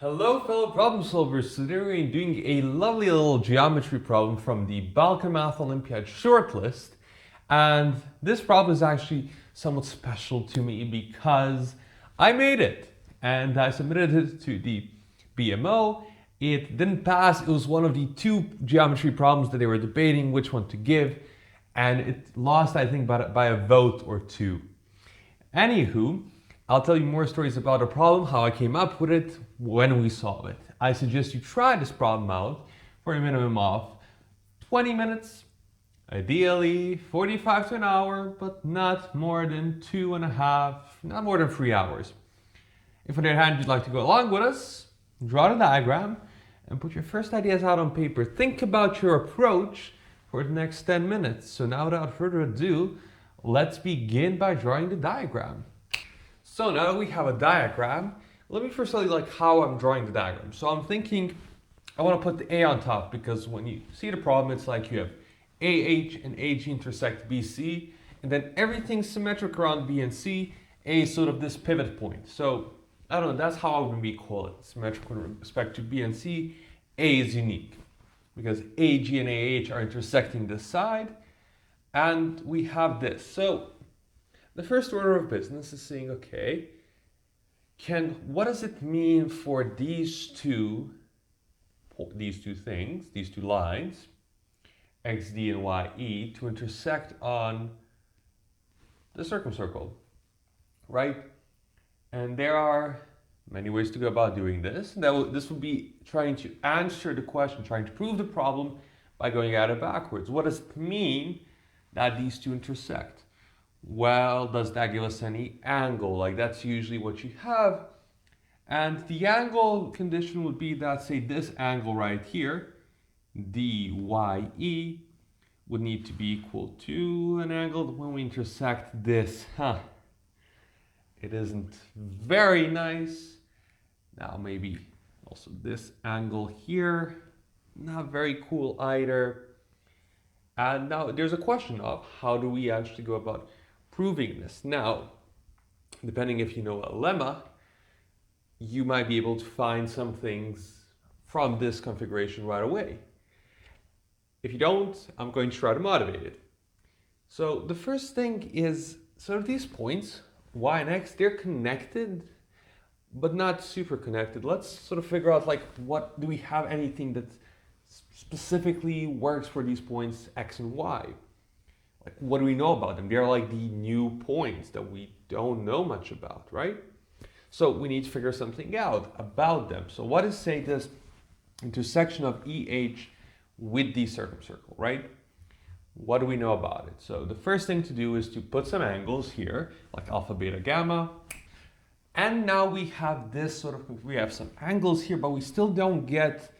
Hello fellow problem solvers, today we're doing a lovely little geometry problem from the Balkan Math Olympiad shortlist, and this problem is actually somewhat special to me because I made it and I submitted it to the BMO. It didn't pass. It was one of the two geometry problems that they were debating which one to give, and it lost, I think, by a vote or two. Anywho, I'll tell you more stories about the problem, how I came up with it, when we solve it. I suggest you try this problem out for a minimum of 20 minutes, ideally 45 to an hour, but not more than 2.5, not more than 3 hours. If on the other hand you'd like to go along with us, draw the diagram and put your first ideas out on paper. Think about your approach for the next 10 minutes. So now without further ado, let's begin by drawing the diagram. So now that we have a diagram, let me first tell you how I'm drawing the diagram. So I'm thinking I want to put the A on top because when you see the problem, it's like you have AH and AG intersect BC, and then everything's symmetric around B and C. A is sort of this pivot point. So I don't know, that's how I would maybe call it. Symmetric with respect to B and C. A is unique because AG and AH are intersecting this side, and we have this. So the first order of business is saying, okay, what does it mean for these two things, these two lines, XD and YE, to intersect on the circumcircle, right? And there are many ways to go about doing this. This would be trying to answer the question, trying to prove the problem by going at it backwards. What does it mean that these two intersect? Well, does that give us any angle? That's usually what you have. And the angle condition would be that, say, this angle right here, DYE, would need to be equal to an angle when we intersect this. It isn't very nice. Now maybe also this angle here, not very cool either. And now there's a question of how do we actually go about proving this. Now, depending if you know a lemma, you might be able to find some things from this configuration right away. If you don't, I'm going to try to motivate it. So the first thing is sort of these points, y and x, they're connected, but not super connected. Let's sort of figure out what do we have anything that specifically works for these points x and y. What do we know about them? They're the new points that we don't know much about, right? So we need to figure something out about them. So what is, say, this intersection of EH with the circumcircle, right? What do we know about it? So the first thing to do is to put some angles here, like alpha, beta, gamma. And now we have this we have some angles here, but we still don't get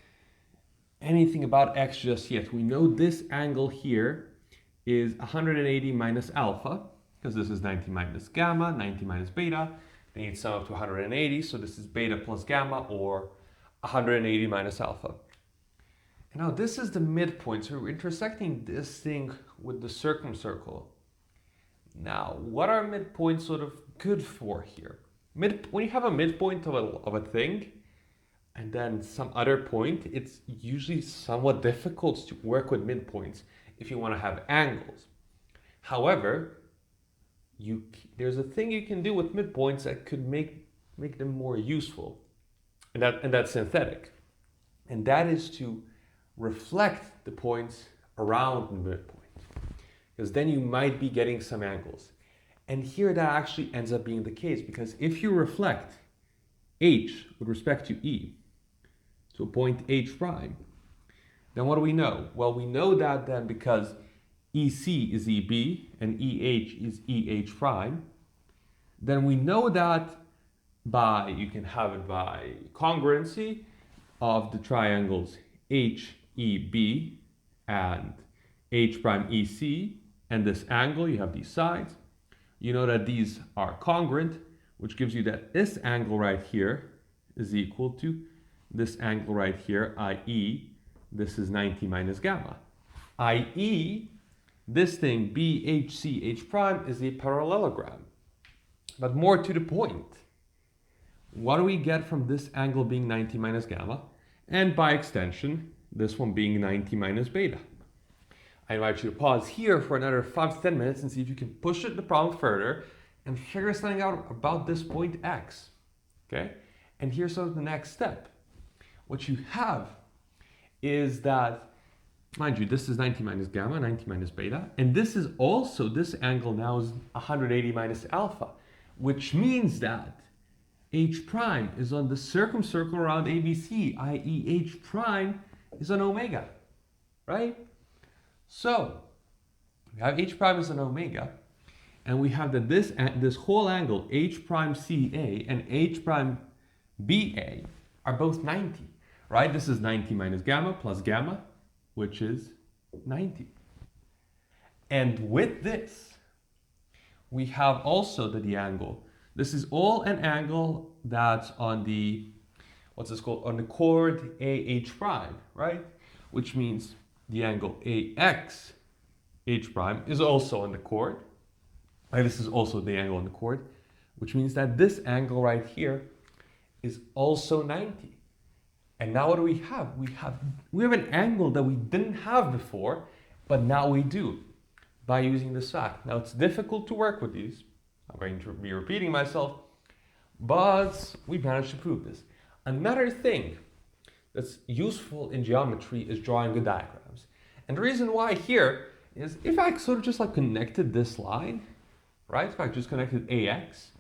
anything about x just yet. We know this angle here is 180 minus alpha, because this is 90 minus gamma, 90 minus beta. They need sum up to 180, so this is beta plus gamma, or 180 minus alpha. And now this is the midpoint, so we're intersecting this thing with the circumcircle. Now, what are midpoints sort of good for here? When you have a midpoint of a thing, and then some other point, it's usually somewhat difficult to work with midpoints if you want to have angles. However, there's a thing you can do with midpoints that could make them more useful, and that's synthetic. And that is to reflect the points around the midpoint, because then you might be getting some angles. And here that actually ends up being the case, because if you reflect H with respect to E to a point H prime, then what do we know? Well, we know that then because EC is EB and EH is EH prime, then we know that you can have it by congruency of the triangles HEB and H prime EC, and this angle, you have these sides. You know that these are congruent, which gives you that this angle right here is equal to this angle right here, i.e. this is 90 minus gamma, i.e. this thing BHCH prime is a parallelogram. But more to the point, what do we get from this angle being 90 minus gamma? And by extension, this one being 90 minus beta. I invite you to pause here for another 5 to 10 minutes and see if you can push the problem further and figure something out about this point x. Okay? And here's sort of the next step. What you have is that, mind you, this is 90 minus gamma, 90 minus beta, and this is also, this angle now is 180 minus alpha, which means that h prime is on the circumcircle around ABC, i.e. h prime is on omega, right? So we have h prime is on omega, and we have that this whole angle, h prime CA and h prime BA, are both 90, right? This is 90 minus gamma plus gamma, which is 90. And with this, we have also the angle. This is all an angle that's on the, what's this called? On the chord AH prime, right? Which means the angle AX H prime is also on the chord. Right? This is also the angle on the chord, which means that this angle right here is also 90. And now what do we have? We have an angle that we didn't have before, but now we do by using this fact. Now it's difficult to work with these. I'm going to be repeating myself, but we managed to prove this. Another thing that's useful in geometry is drawing good diagrams. And the reason why here is if I sort of just like connected this line, right? If I just connected AX,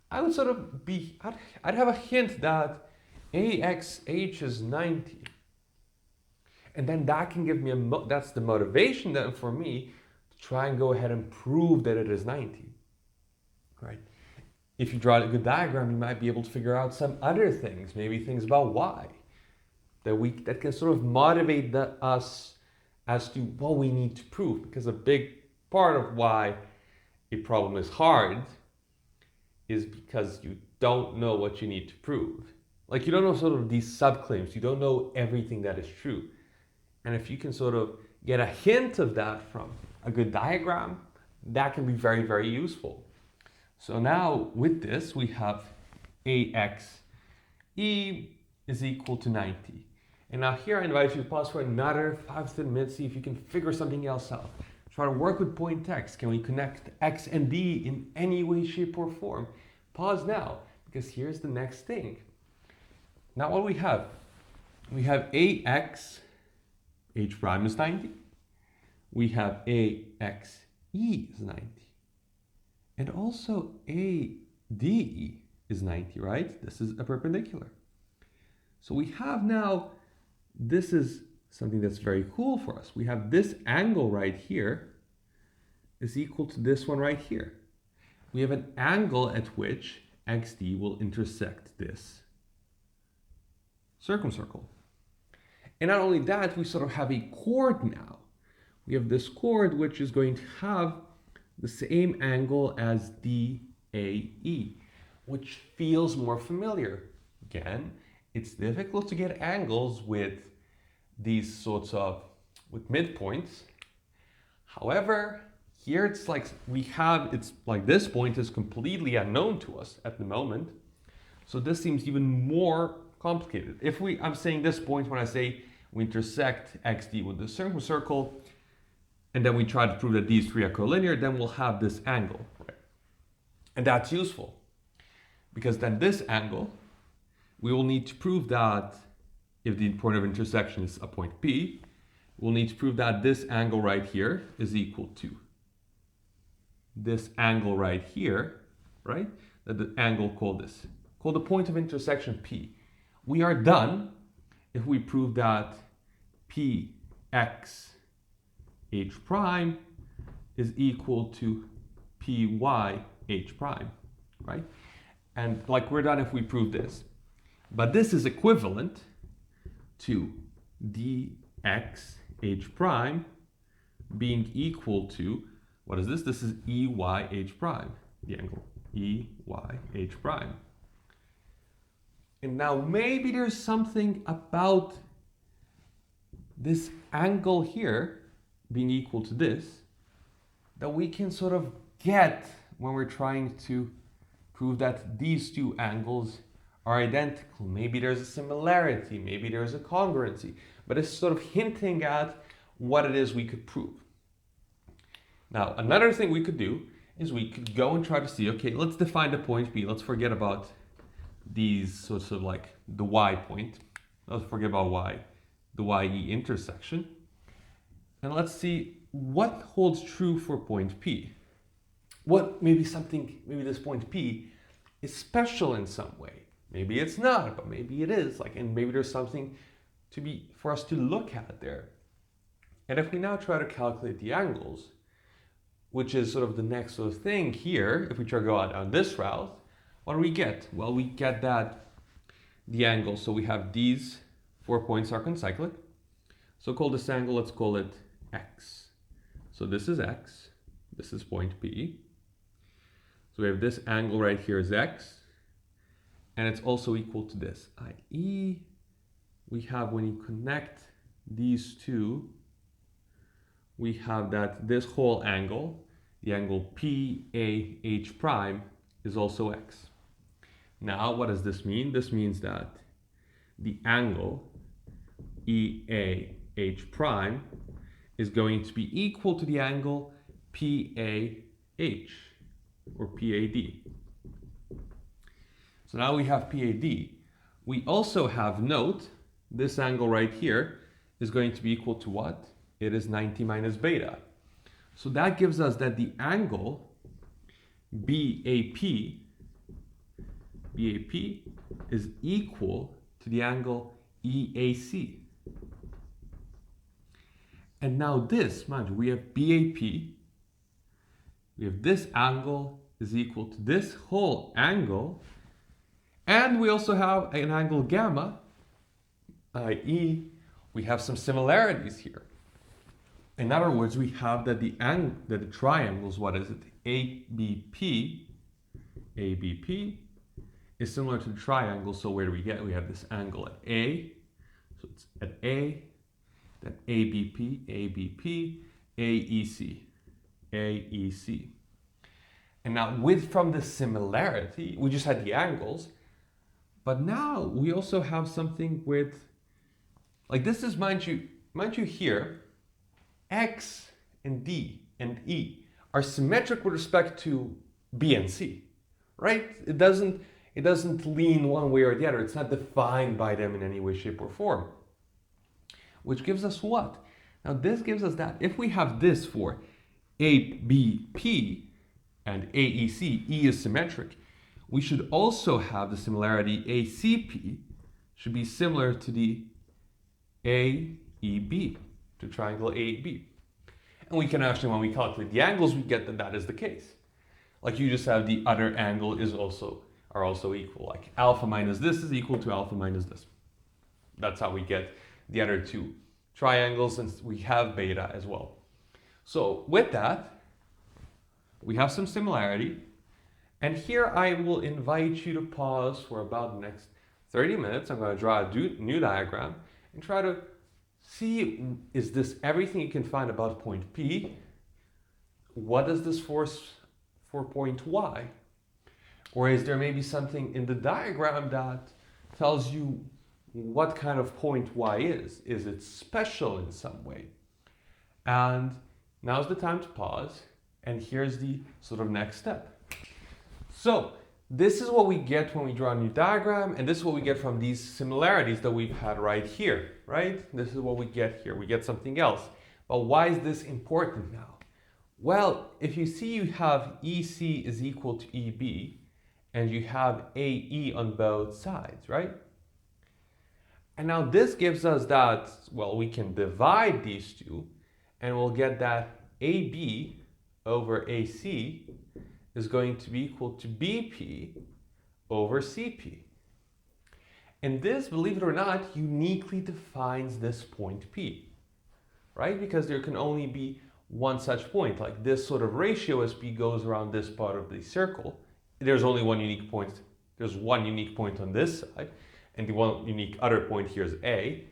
I would sort of be, I'd have a hint that AXH is 90. And then that can give me that's the motivation then for me to try and go ahead and prove that it is 90. Right? If you draw a good diagram, you might be able to figure out some other things, maybe things about y, that can sort of motivate us as to what we need to prove. Because a big part of why a problem is hard is because you don't know what you need to prove. Like you don't know sort of these subclaims, you don't know everything that is true. And if you can sort of get a hint of that from a good diagram, that can be very, very useful. So now with this, we have AXE is equal to 90. And now here I invite you to pause for another 5 to 10 minutes, see if you can figure something else out. Try to work with point x. Can we connect x and d in any way, shape, or form? Pause now, because here's the next thing. Now what do we have? We have AX, H prime is 90. We have AXE is 90. And also ADE is 90, right? This is a perpendicular. So we have now, this is something that's very cool for us. We have this angle right here is equal to this one right here. We have an angle at which XD will intersect this circumcircle. And not only that, we sort of have a chord now. We have this chord which is going to have the same angle as DAE, which feels more familiar. Again, it's difficult to get angles with these sorts of, with midpoints. However, here it's like it's like this point is completely unknown to us at the moment. So this seems even more complicated. I'm saying this point when I say we intersect XD with the circumcircle, and then we try to prove that these three are collinear, then we'll have this angle, right? And that's useful because then this angle, we will need to prove that if the point of intersection is a point P, we'll need to prove that this angle right here is equal to this angle right here, right? That the angle called the point of intersection P. We are done if we prove that PX H prime is equal to PY H prime, right? And like we're done if we prove this. But this is equivalent to DX H prime being equal to, what is this? This is EY H prime, the angle EY H prime. And now maybe there's something about this angle here being equal to this that we can sort of get when we're trying to prove that these two angles are identical. Maybe there's a similarity, maybe there's a congruency, but it's sort of hinting at what it is we could prove. Now, another thing we could do is we could go and try to see, okay, let's define the point P. Let's forget about these sorts of like the Y point. Let's forget about Y, the YE intersection. And let's see what holds true for point P. Maybe this point P is special in some way. Maybe it's not, but maybe it is. And maybe there's something for us to look at there. And if we now try to calculate the angles, which is sort of the next sort of thing here, if we try to go out down this route, what do we get? Well, we get that the angle, so we have these 4 points are concyclic. So call this angle, let's call it X. So this is X, this is point P. So we have this angle right here is X, and it's also equal to this, i.e. we have, when you connect these two, we have that this whole angle, the angle PAH prime, is also X. Now, what does this mean? This means that the angle EAH prime is going to be equal to the angle PAH, or PAD. So now we have PAD. We also have, note, this angle right here is going to be equal to what? It is 90 minus beta. So that gives us that the angle BAP is equal to the angle EAC. And now this, mind you, we have BAP, we have this angle is equal to this whole angle, and we also have an angle gamma, i.e. we have some similarities here. In other words, we have that the triangles, what is it? ABP is similar to the triangle, so where do we get? We have this angle at A, so it's at A, then ABP, AEC. And now from the similarity, we just had the angles, but now we also have something with, this is, mind you here, X and D and E are symmetric with respect to B and C, right? It doesn't lean one way or the other. It's not defined by them in any way, shape, or form. Which gives us what? Now this gives us that if we have this for ABP and AEC, E is symmetric, we should also have the similarity ACP should be similar to the AEB, to triangle AEB. And we can actually, when we calculate the angles, we get that is the case. You just have the other angle are also equal. Alpha minus this is equal to alpha minus this. That's how we get the other two triangles, and we have beta as well. So with that, we have some similarity. And here I will invite you to pause for about the next 30 minutes. I'm going to draw a new diagram and try to see, is this everything you can find about point P? What does this force for point Y? Or is there maybe something in the diagram that tells you what kind of point Y is? Is it special in some way? And now's the time to pause, and here's the sort of next step. So this is what we get when we draw a new diagram, and this is what we get from these similarities that we've had right here, right? This is what we get here. We get something else. But why is this important now? Well, if you see you have EC is equal to EB, and you have AE on both sides, right? And now this gives us that, well, we can divide these two, and we'll get that AB over AC is going to be equal to BP over CP. And this, believe it or not, uniquely defines this point P, right? Because there can only be one such point, this sort of ratio as P goes around this part of the circle. There's only one unique point. There's one unique point on this side, and the one unique other point here is A.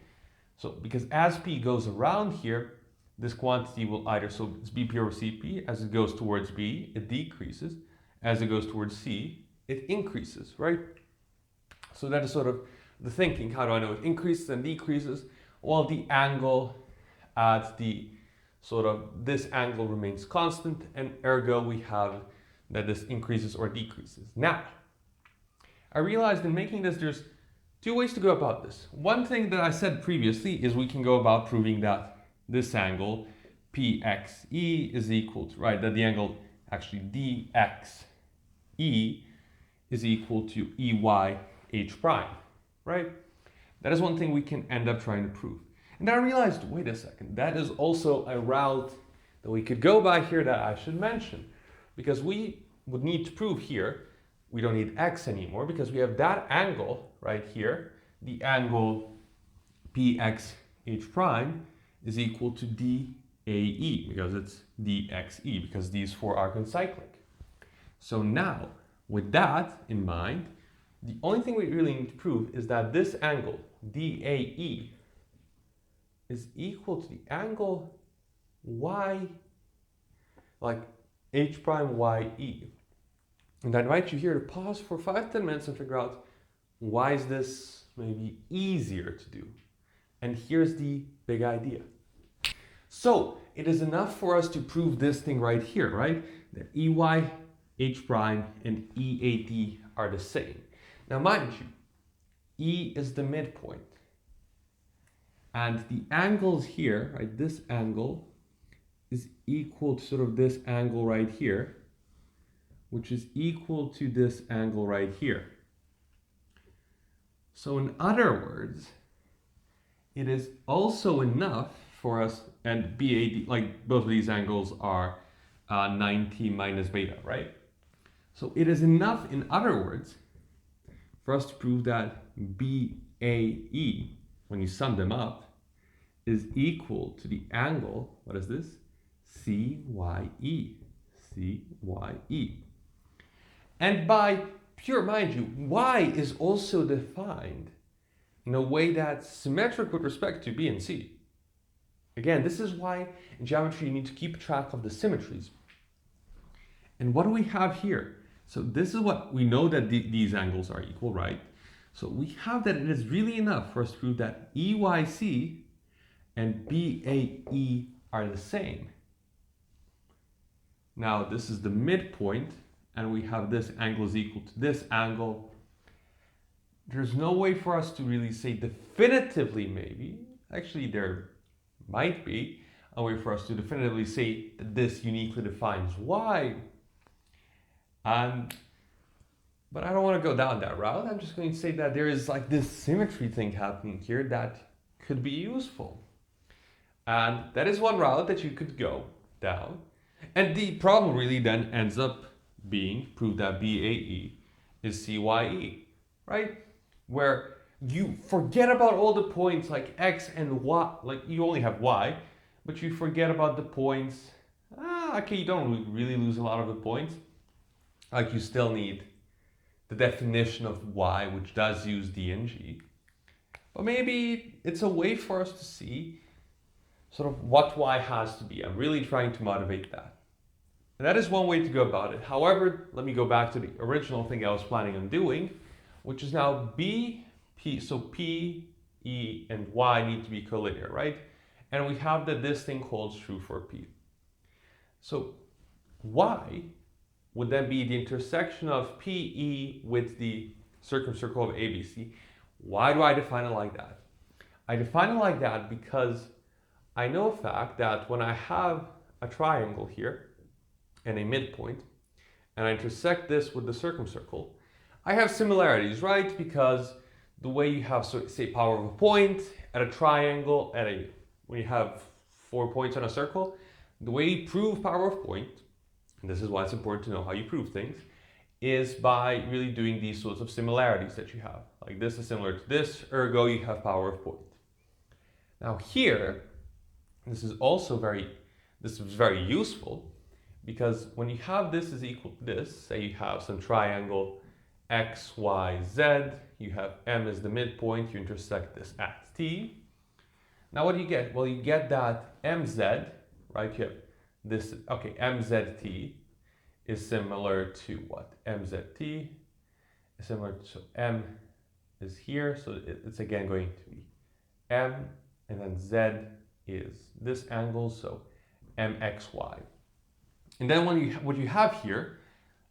So because as P goes around here, this quantity will either, so it's BP over CP, as it goes towards B, it decreases. As it goes towards C, it increases, right? So that is sort of the thinking. How do I know it increases and decreases? Well, the angle at the sort of this angle remains constant, and ergo we have that this increases or decreases. Now, I realized in making this, there's two ways to go about this. One thing that I said previously is we can go about proving that this angle PXE is equal to, right, that the angle actually DXE is equal to EY H prime, right? That is one thing we can end up trying to prove. And then I realized, wait a second, that is also a route that we could go by here that I should mention. Because we would need to prove here, we don't need X anymore because we have that angle right here, the angle PXH prime is equal to DAE because it's DXE because these four are concyclic. So now, with that in mind, the only thing we really need to prove is that this angle, DAE, is equal to the angle Y, like H prime YE. And I invite you here to pause for 5-10 minutes and figure out why is this maybe easier to do. And here's the big idea. So it is enough for us to prove this thing right here, right? That EY, H prime, and EAD are the same. Now mind you, E is the midpoint. And the angles here, right, this angle is equal to sort of this angle right here, which is equal to this angle right here. So in other words, it is also enough for us, and BAD, like both of these angles are 90 minus beta, right? So it is enough, in other words, for us to prove that BAE, when you sum them up, is equal to the angle, what is this? CYE, CYE. And by pure, mind you, Y is also defined in a way that's symmetric with respect to B and C. Again, this is why in geometry you need to keep track of the symmetries. And what do we have here? So this is what we know, that these angles are equal, right? So we have that it is really enough for us to prove that EYC and BAE are the same. Now this is the midpoint, and we have this angle is equal to this angle. There's no way for us to really say definitively, maybe, actually there might be a way for us to definitively say that this uniquely defines Y. But I don't want to go down that route. I'm just going to say that there is like this symmetry thing happening here that could be useful. And that is one route that you could go down. And the problem really then ends up being prove that BAE is CYE, right? Where you forget about all the points like X and Y, like you only have Y, but you forget about the points. Okay, you don't really lose a lot of the points. Like you still need the definition of Y, which does use D and G. But maybe it's a way for us to see sort of what Y has to be. I'm really trying to motivate that. And that is one way to go about it. However, let me go back to the original thing I was planning on doing, which is now B, P. So P, E, and Y need to be collinear, right? And we have that this thing holds true for P. So Y would then be the intersection of PE with the circumcircle of ABC. Why do I define it like that? I define it like that because I know a fact that when I have a triangle here and a midpoint, and I intersect this with the circumcircle, I have similarities, right? Because the way you have, so say, power of a point at a triangle, when you have 4 points on a circle, the way you prove power of point, and this is why it's important to know how you prove things, is by really doing these sorts of similarities that you have. Like this is similar to this, ergo you have power of point. Now here, this is very useful, because when you have this is equal to this, say you have some triangle X, Y, Z, you have M as the midpoint, you intersect this at T. Now what do you get? Well, you get that MZ, right? You have this, okay, MZT is similar to what? MZT is similar to is here, so it's again going to be M, and then Z is this angle, so MXY. And then what you have here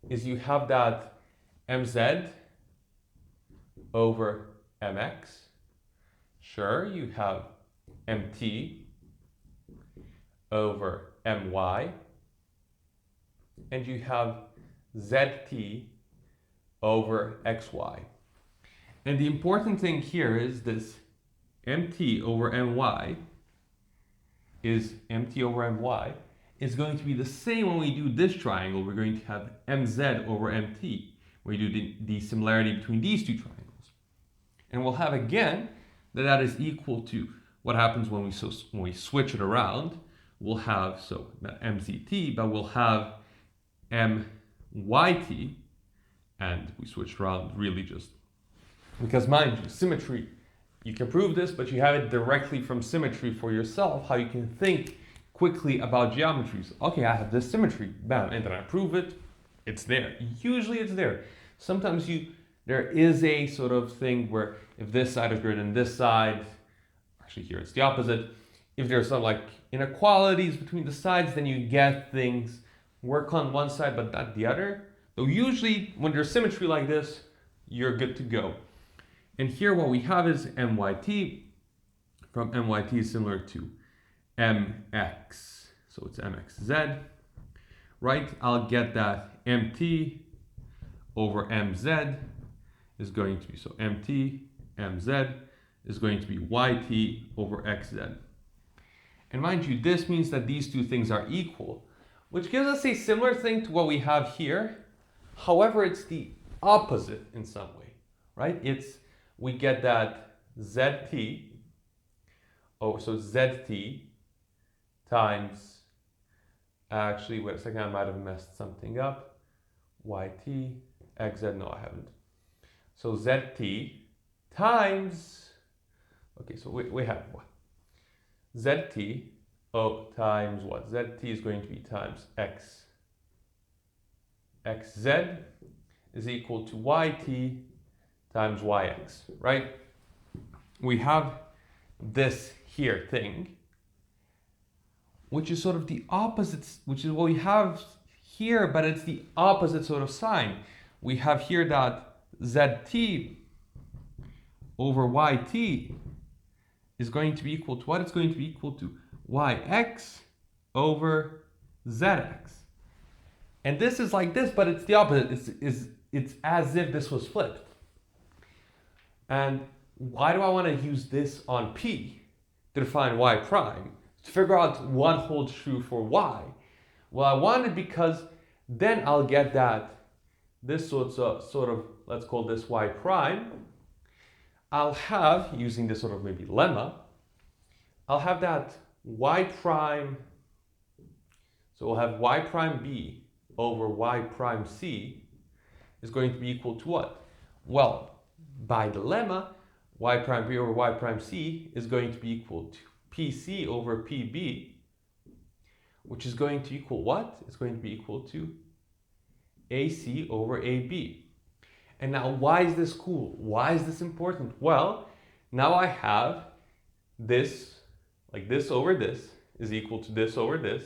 is you have that MZ over MX. Sure, you have MT over MY, and you have ZT over XY. And the important thing here is this MT over MY is going to be the same when we do this triangle. We're going to have MZ over MT. We do the similarity between these two triangles. And we'll have again that is equal to what happens when we switch it around. We'll have, so not MZT, but we'll have MYT, and we switched around really just because, mind you, symmetry, you can prove this, but you have it directly from symmetry for yourself, how you can think quickly about geometries. Okay, I have this symmetry, bam, and then I prove it, it's there. Usually it's there. Sometimes there is a sort of thing where if this side is greater than this side, actually here it's the opposite, if there's some like inequalities between the sides, then you get things work on one side but not the other. So usually when there's symmetry like this, you're good to go. And here what we have is MYT. From MYT is similar to MX. So it's MXZ, right? I'll get that MT over MZ is going to be, so MT, MZ is going to be YT over XZ. And mind you, this means that these two things are equal, which gives us a similar thing to what we have here. However, it's the opposite in some way, right? We get that ZT, so ZT times, actually, wait a second, I might have messed something up. YT, XZ, no, I haven't. So ZT times, okay, so we have what? ZT times what? ZT is going to be times XZ is equal to YT times YX, right? We have this here thing, which is sort of the opposite, which is what we have here, but it's the opposite sort of sign. We have here that ZT over YT is going to be equal to what? It's going to be equal to YX over ZX. And this is like this, but it's the opposite. It's as if this was flipped. And why do I want to use this on P to define Y prime? To figure out what holds true for Y. Well, I want it because then I'll get that this sort of, let's call this Y prime. I'll have, using this sort of maybe lemma, I'll have that Y prime, so we'll have Y prime B over Y prime C is going to be equal to what? Well, by the lemma, Y prime B over Y prime C is going to be equal to PC over PB, which is going to equal what? It's going to be equal to AC over AB. And now, why is this cool? Why is this important? Well, now I have this, like this over this, is equal to this over this,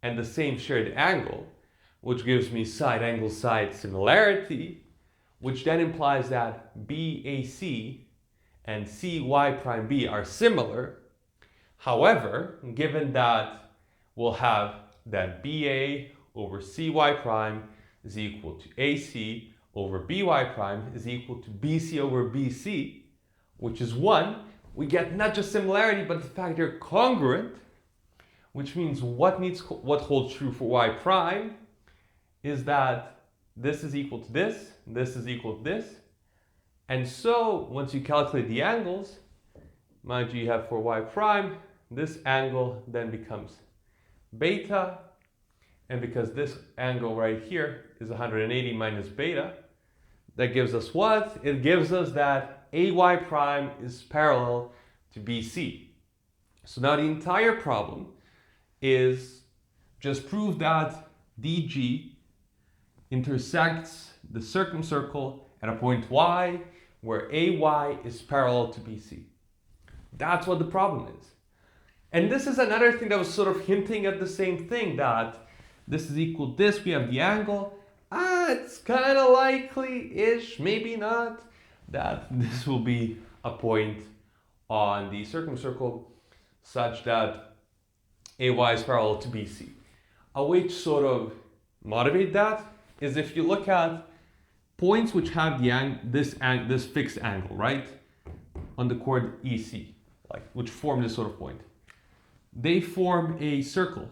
and the same shared angle, which gives me side angle side similarity, which then implies that BAC and CY prime B are similar. However, given that we'll have that BA over CY prime is equal to AC over BY prime is equal to BC over BC, which is 1, we get not just similarity, but the fact they're congruent, which means what holds true for Y prime is that this is equal to this is equal to this. And so once you calculate the angles, mind you have for Y prime, this angle then becomes beta. And because this angle right here is 180 minus beta, that gives us what? It gives us that AY prime is parallel to BC. So now the entire problem is just prove that DG intersects the circumcircle at a point Y where AY is parallel to BC. That's what the problem is. And this is another thing that was sort of hinting at the same thing, that this is equal to this, we have the angle. It's kind of likely-ish, maybe not, that this will be a point on the circumcircle such that AY is parallel to BC. A way to sort of motivate that is if you look at points which have this fixed angle, right, on the chord EC, which form this sort of point. They form a circle,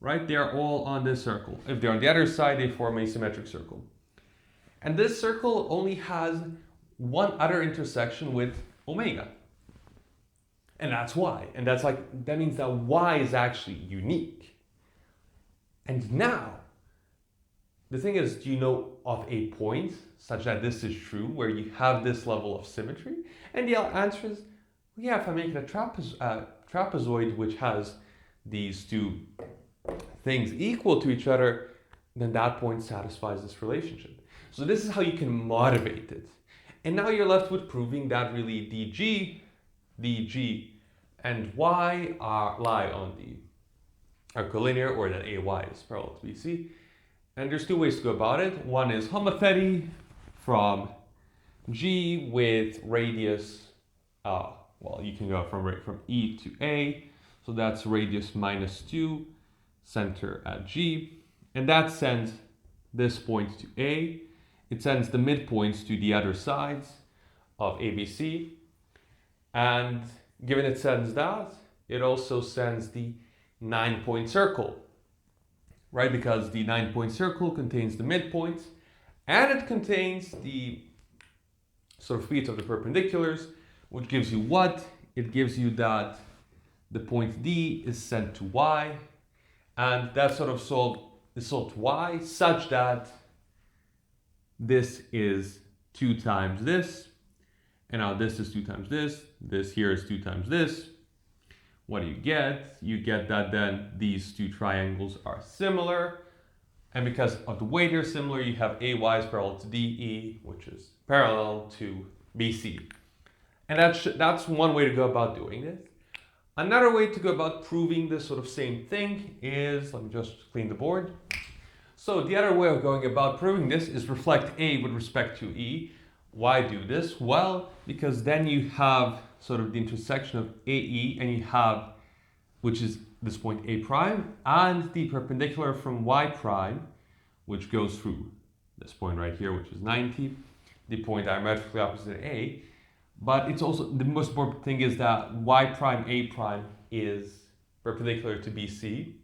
right? They are all on this circle. If they're on the other side, they form a symmetric circle. And this circle only has one other intersection with omega. And that's y. And that means that y is actually unique. And now, the thing is, do you know of a point such that this is true, where you have this level of symmetry? And the answer is, yeah, if I make it a trapezoid which has these two things equal to each other, then that point satisfies this relationship. So this is how you can motivate it. And now you're left with proving that really dg, and y lie on the curvilinear, or that AY is parallel to BC. And there's two ways to go about it. One is homothety from G with radius, well, you can go from E to A. So that's radius -2, center at G. And that sends this point to A. It sends the midpoints to the other sides of ABC. And given it sends that, it also sends the 9-point circle, right? Because the 9-point circle contains the midpoints, and it contains the sort of feet of the perpendiculars, which gives you what? It gives you that the point D is sent to Y, and that sort of solved to Y such that this is 2 times this, and now this is 2 times this here is 2 times this. What do you get? You get that then these two triangles are similar, and because of the way they're similar, you have AY is parallel to DE, which is parallel to BC. And that's one way to go about doing this. Another way to go about proving this sort of same thing is, let me just clean the board. So the other way of going about proving this is reflect A with respect to E. Why do this? Well, because then you have sort of the intersection of AE, and you have, which is this point A prime, and the perpendicular from Y prime, which goes through this point right here, which is 90, the point diametrically opposite A. But it's also, the most important thing is that Y prime A prime is perpendicular to BC.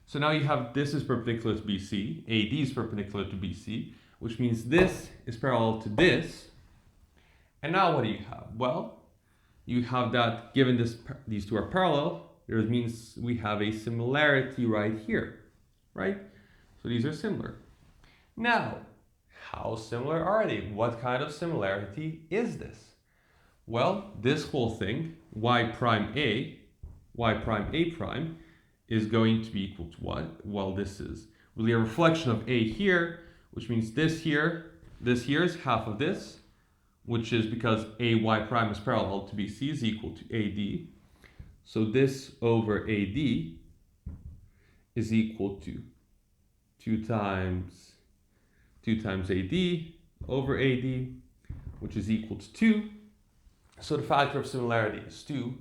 So now you have, this is perpendicular to BC, AD is perpendicular to BC, which means this is parallel to this. And now what do you have? Well, you have that given these two are parallel, it means we have a similarity right here, right? So these are similar. Now, how similar are they? What kind of similarity is this? Well, this whole thing, Y prime A prime, is going to be equal to what? Well, this is really a reflection of A here, which means this here is half of this, which is because AY prime is parallel to BC is equal to AD. So this over AD is equal to 2 times AD over AD, which is equal to 2. So the factor of similarity is 2.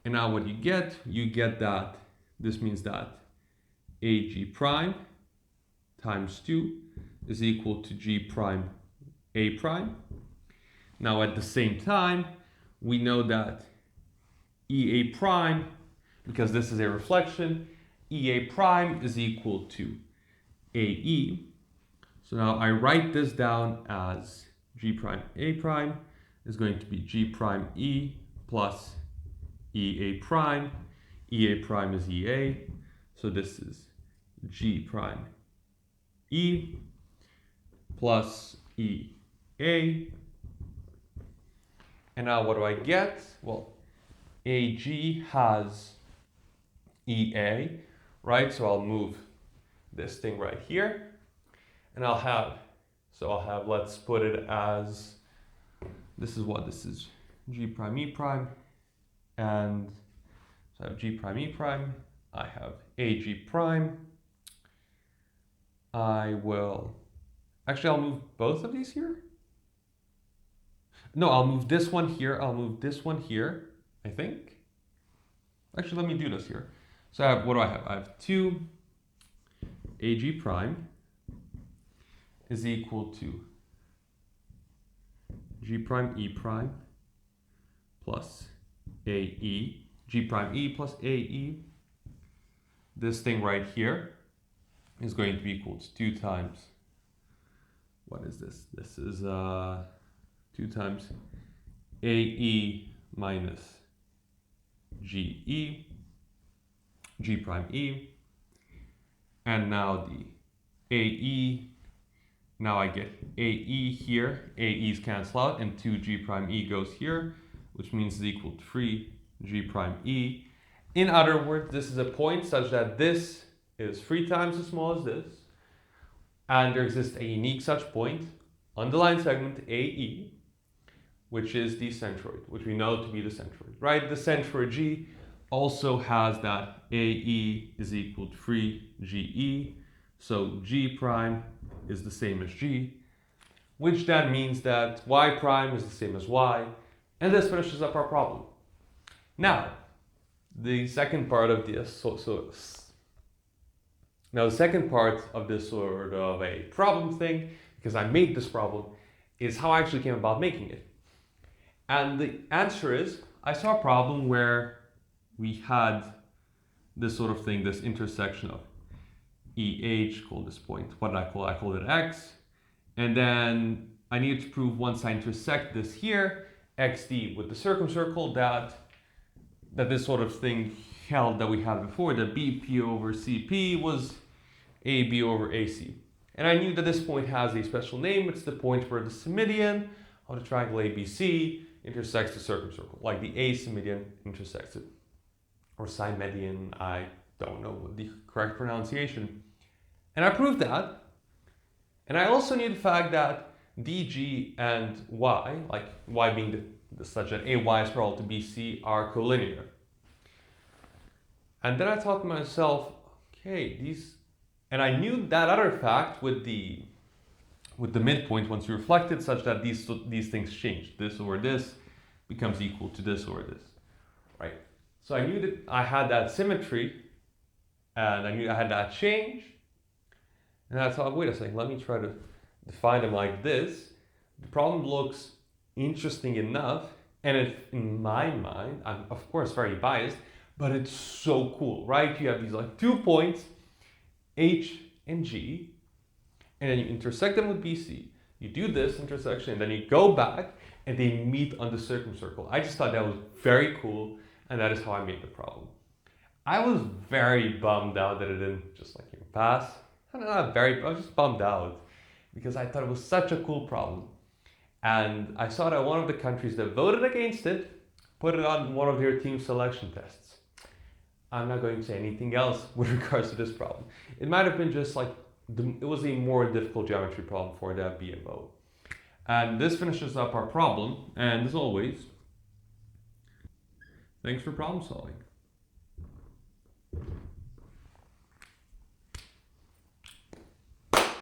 And now what you get that this means that AG prime times 2 is equal to G prime A prime. Now at the same time, we know that EA prime, because this is a reflection, EA prime is equal to AE. So now I write this down as G prime A prime is going to be G prime E plus EA prime. EA prime is EA. So this is G prime E plus EA. And now what do I get? Well, AG has EA, right? So I'll move this thing right here. And I'll have, let's put it as This is what this is, G prime E prime, and so I have G prime E prime, I have AG prime. I'll move both of these here. No, I'll move this one here, I'll move this one here, I think. Actually, let me do this here. So I have, what do I have? I have 2 AG prime is equal to G prime E prime plus AE, G prime E plus AE. This thing right here is going to be equal to 2 times, what is this? This is 2 times AE minus GE, G prime E, and now the AE, now I get AE here, AE's cancel out, and 2G prime E goes here, which means it's equal to 3G prime E. In other words, this is a point such that this is 3 times as small as this, and there exists a unique such point on the line segment AE, which is the centroid, which we know to be the centroid, right? The centroid G also has that AE is equal to 3GE, so G prime is the same as G, which then means that Y prime is the same as Y, and this finishes up our problem. Now, the second part of this, the second part of this sort of a problem thing, because I made this problem, is how I actually came about making it. And the answer is, I saw a problem where we had this sort of thing, this intersection of EH, called this point, what did I call it? I called it X. And then I needed to prove once I intersect this here, XD with the circumcircle, that this sort of thing held that we had before, that BP over CP was AB over AC. And I knew that this point has a special name. It's the point where the symmedian of the triangle ABC intersects the circumcircle, like the asymmedian intersects it. Or symmedian, I don't know the correct pronunciation. And I proved that. And I also knew the fact that DG and Y, like Y being such that AY is parallel to BC, are collinear. And then I thought to myself, okay, these, and I knew that other fact with the midpoint once you reflected, such that these things change. This over this becomes equal to this over this, right? So I knew that I had that symmetry, and I knew I had that change. And I thought, wait a second, let me try to define them like this. The problem looks interesting enough, and in my mind, I'm of course very biased, but it's so cool, right? You have these like 2 points, H and G, and then you intersect them with BC. You do this intersection, and then you go back, and they meet on the circumcircle. I just thought that was very cool, and that is how I made the problem. I was very bummed out that it didn't just pass. I was just bummed out because I thought it was such a cool problem. And I saw that one of the countries that voted against it put it on one of their team selection tests. I'm not going to say anything else with regards to this problem. It might have been just it was a more difficult geometry problem for that BMO. And this finishes up our problem. And as always, thanks for problem solving.